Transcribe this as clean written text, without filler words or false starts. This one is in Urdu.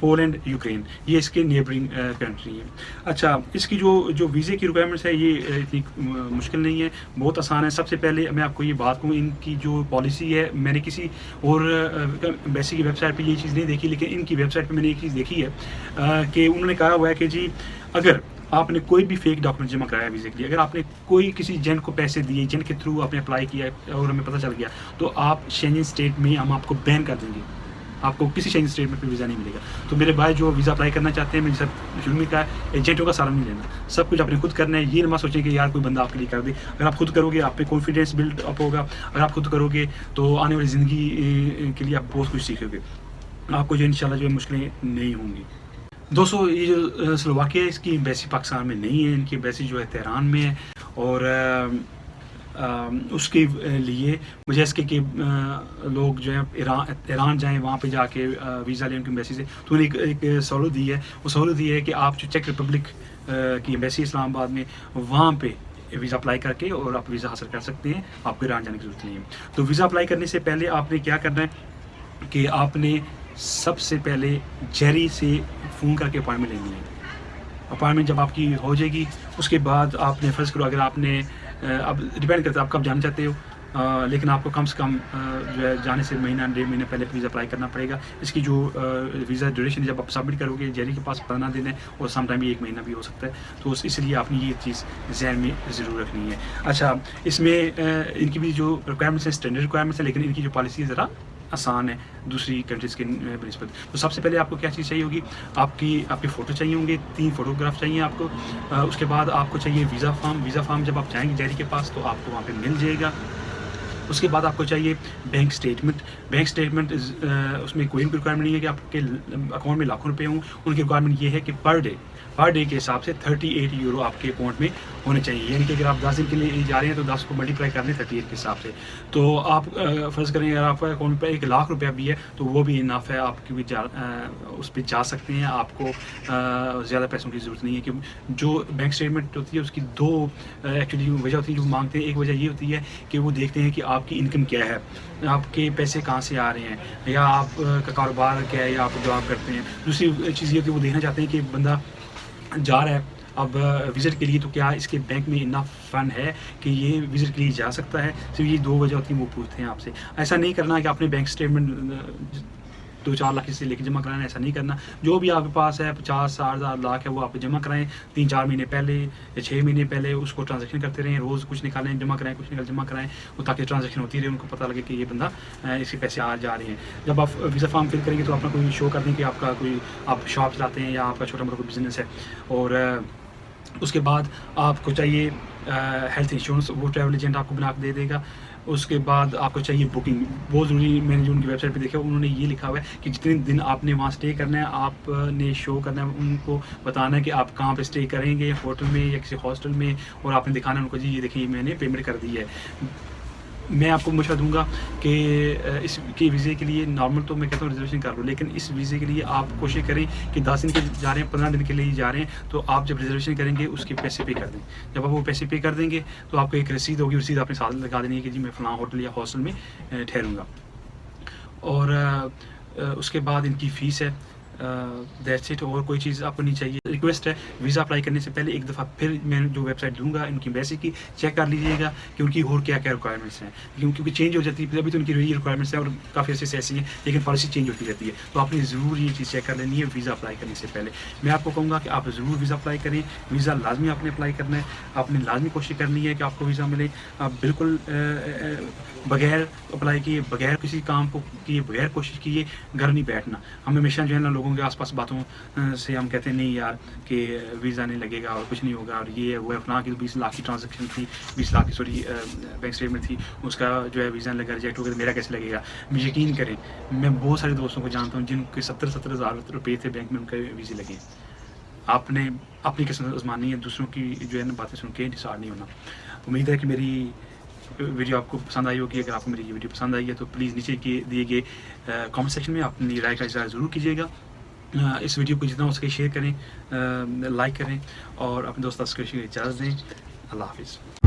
پولینڈ، یوکرین، یہ اس کے نیبرنگ کنٹری ہیں. اچھا اس کی جو ویزے کی ریکوائرمنٹس ہے یہ اتنی مشکل نہیں ہے، بہت آسان ہے. سب سے پہلے میں آپ کو یہ بات کہوں، ان کی جو پالیسی ہے، میں نے کسی اور ایمبیسی کی ویب سائٹ پہ یہ چیز نہیں دیکھی، لیکن ان کی ویب سائٹ پہ میں نے ایک چیز دیکھی ہے کہ انہوں نے کہا ہوا ہے کہ جی اگر آپ نے کوئی بھی فیک ڈاکومنٹ جمع کرایا ویزے کے لیے، اگر آپ نے کوئی کسی ایجنٹ کو پیسے دیے، ایجنٹ کے تھرو آپ نے اپلائی کیا اور ہمیں پتہ چل گیا، تو آپ شینجن اسٹیٹ میں ہم آپ کو بین کر دیں گے، آپ کو کسی شینجن اسٹیٹ میں پھر ویزا نہیں ملے گا. تو میرے بھائی جو ویزا اپلائی کرنا چاہتے ہیں، میں جیسا شروع میں کہا ہے، ایجنٹوں کا سارا نہیں لینا، سب کچھ آپ نے خود کرنا ہے. یہ نہ سوچیں کہ یار کوئی بندہ آپ کے لیے کر دے. اگر آپ خود کرو گے آپ پہ کانفیڈینس بلڈ اپ ہوگا. اگر آپ خود کرو گے تو آنے والی زندگی کے لیے آپ بہت کچھ سیکھو گے، آپ کو جو انشاءاللہ جو مشکلیں نہیں ہوں گی. دوستو یہ جو سلوواکیہ ہے، اس کی ایمبیسی پاکستان میں نہیں ہے، ان کی ایمبیسی جو ہے تہران میں ہے. اور اس کے لیے مجھے اس کے کہ لوگ جو ہیں ایران جائیں، وہاں پہ جا کے ویزا لیں ان کی ایمبیسی سے. تو انہیں ایک سہولت دی ہے، وہ سہولت دی ہے کہ آپ جو چیک ریپبلک کی ایمبیسی اسلام آباد میں، وہاں پہ ویزا اپلائی کر کے اور آپ ویزا حاصل کر سکتے ہیں، آپ کو ایران جانے کی ضرورت نہیں ہے. تو ویزا اپلائی کرنے سے پہلے آپ نے کیا کرنا ہے کہ آپ نے سب سے پہلے جیری سے فون کر کے اپوائنٹمنٹ لینی ہے. اپوائنٹمنٹ جب آپ کی ہو جائے گی، اس کے بعد آپ نے فرض کرو اگر آپ نے اب ڈیپینڈ کرتا ہے آپ کب جانا چاہتے ہو، لیکن آپ کو کم سے کم جو ہے جانے سے مہینہ 1.5 مہینے پہلے ویزا اپلائی کرنا پڑے گا. اس کی جو ویزا ڈیوریشن جب آپ سبمٹ کرو گے، جیری کے پاس 15 دن ہے اور سم ٹائم 1 مہینہ بھی ہو سکتا ہے. تو اس لیے آپ نے یہ چیز ذہن میں ضرور رکھنی ہے. اچھا اس میں ان کی بھی جو ریکوائرمنٹس ہیں اسٹینڈرڈ ریکوائرمنٹس ہیں، لیکن ان کی جو پالیسی ہے ذرا آسان ہے دوسری کنٹریز کے بنسبت. تو سب سے پہلے آپ کو کیا چیز چاہیے ہوگی، آپ کے فوٹو چاہیے ہوں گے، 3 فوٹوگراف چاہیے آپ کو. اس کے بعد آپ کو چاہیے ویزا فارم جب آپ جائیں گے جیری کے پاس تو آپ کو وہاں پہ مل جائے گا. اس کے بعد آپ کو چاہیے بینک اسٹیٹمنٹ. اس میں کوئی ریکوائرمنٹ نہیں ہے کہ آپ کے اکاؤنٹ میں لاکھوں روپے ہوں. ان کی ریکوائرمنٹ یہ ہے کہ پر ڈے کے حساب سے 38 یورو آپ کے اکاؤنٹ میں ہونے چاہیے. یعنی کہ اگر آپ 10 دن کے لیے جا رہے ہیں تو 10 کو ملٹیپلائی کر لیں 38 کے حساب سے. تو آپ فرض کریں اگر آپ کا اکاؤنٹ پہ 1 لاکھ روپیہ بھی ہے تو وہ بھی انف ہے، آپ کی بھی اس پہ جا سکتے ہیں. آپ کو زیادہ پیسوں کی ضرورت نہیں ہے. کہ جو بینک اسٹیٹمنٹ ہوتی ہے اس کی 2 ایکچولی وجہ ہوتی ہے جو مانگتے ہیں. ایک وجہ یہ ہوتی ہے کہ وہ دیکھتے ہیں کہ آپ کی انکم کیا ہے، آپ کے پیسے کہاں سے آ رہے ہیں، یا آپ کا کاروبار کیا ہے، یا آپ جاب کرتے ہیں. دوسری چیز یہ ہوتی ہے وہ دیکھنا چاہتے ہیں کہ بندہ جا رہا ہے اب وزٹ کے لیے تو کیا اس کے بینک میں اتنا فنڈ ہے کہ یہ وزٹ کے لیے جا سکتا ہے. صرف یہ 2 وجہ ہوتی ہیں وہ پوچھتے ہیں آپ سے. ایسا نہیں کرنا کہ آپ نے بینک اسٹیٹمنٹ 2-4 لاکھ سے لے کے جمع کرانا، ایسا نہیں کرنا. جو بھی آپ کے پاس ہے 50-60 لاکھ ہے وہ آپ جمع کرائیں 3-4 مہینے پہلے یا 6 مہینے پہلے. اس کو ٹرانزیکشن کرتے رہیں، روز کچھ نکالیں جمع کرائیں، کچھ جمع کرائیں، وہ تاکہ ٹرانزیکشن ہوتی رہے، ان کو پتہ لگے کہ یہ بندہ اس کے پیسے آ جا رہے ہیں. جب آپ ویزا فارم فل کریں گے تو اپنا کوئی شو کر دیں کہ آپ کا کوئی آپ شاپ چلاتے ہیں یا آپ کا چھوٹا موٹا کوئی بزنس ہے. اور اس کے بعد آپ کو چاہیے ہیلتھ انشورنس، وہ ٹریول ایجنٹ آپ کو بنا کے دے دے گا. اس کے بعد آپ کو چاہیے بکنگ، بہت ضروری. میں نے جو ان کی ویب سائٹ پہ دیکھا انہوں نے یہ لکھا ہوا ہے کہ جتنے دن آپ نے وہاں اسٹے کرنا ہے آپ نے شو کرنا ہے، ان کو بتانا ہے کہ آپ کہاں پہ اسٹے کریں گے، ہوٹل میں یا کسی ہاسٹل میں، اور آپ نے دکھانا ہے ان کو جی یہ دیکھیے میں نے پیمنٹ کر دی ہے. میں آپ کو مشورہ دوں گا کہ اس کے ویزے کے لیے نارمل تو میں کہتا ہوں ریزرویشن کر لو، لیکن اس ویزے کے لیے آپ کوشش کریں کہ 10 دن کے جا رہے ہیں، 15 دن کے لیے جا رہے ہیں، تو آپ جب ریزرویشن کریں گے اس کے پیسے پے کر دیں. جب آپ وہ پیسے پے کر دیں گے تو آپ کو ایک رسید ہوگی، رسید آپ نے ساتھ لگا دینی ہے کہ جی میں فلاں ہوٹل یا ہاسٹل میں ٹھہروں گا. اور اس کے بعد ان کی فیس ہے، دیٹس اٹ. اور کوئی چیز آپ کو نہیں چاہیے. ریکویسٹ ہے ویزا اپلائی کرنے سے پہلے ایک دفعہ پھر میں جو ویب سائٹ دوں گا ان کی ایمبیسی کی چیک کر لیجیے گا کہ ان کی اور کیا کیا ریکوائرمنٹس ہیں، کیونکہ چینج ہو جاتی ہے. ابھی تو ان کی یہی ریکوائرمنٹس ہیں اور کافی عرصے سے ایسی ہیں، لیکن پالیسی چینج ہوتی رہتی ہے. تو آپ نے ضرور یہ چیز چیک کر لینی ہے ویزا اپلائی کرنے سے پہلے. میں آپ کو کہوں گا کہ آپ ضرور ویزا اپلائی کریں. ویزا لازمی آپ نے اپلائی کرنا ہے، آپ نے لازمی کوشش کرنی ہے کہ آپ کو ویزا ملے. آپ بالکل بغیر اپلائی کیے، بغیر کسی کام کو کیے، بغیر کوشش کیے گھر نہیں بیٹھنا. ہم ہمیشہ جو ہے نا لوگوں کے آس پاس باتوں سے ہم کہتے ہیں نہیں یار کہ ویزا نہیں لگے گا اور کچھ نہیں ہوگا، اور یہ وہ فلاں کی 20 لاکھ کی ٹرانزیکشن تھی، 20 لاکھ کی بینک اسٹیٹمنٹ تھی، اس کا جو ہے ویزا لگا ریجیکٹ ہو گیا تو میرا کیسے لگے گا. یقین کریں میں بہت سارے دوستوں کو جانتا ہوں جن کے 70 ہزار روپے تھے بینک میں، ان کے ویزے لگے. آپ نے اپنی قسمت آزمانی ہے، دوسروں کی جو ہے نا باتیں سن کے ڈسارڈ نہیں ہونا. امید ہے کہ میری ویڈیو آپ کو پسند آئی ہوگی. اگر آپ کو میری یہ ویڈیو پسند آئی ہے تو پلیز نیچے کے دیے گئے کامنٹ سیکشن میں اپنی رائے کا اظہار ضرور کیجیے گا. اس ویڈیو کو جتنا ہو سکے شیئر کریں، لائک کریں اور اپنے دوستوں کو اجازت دیں. اللہ حافظ.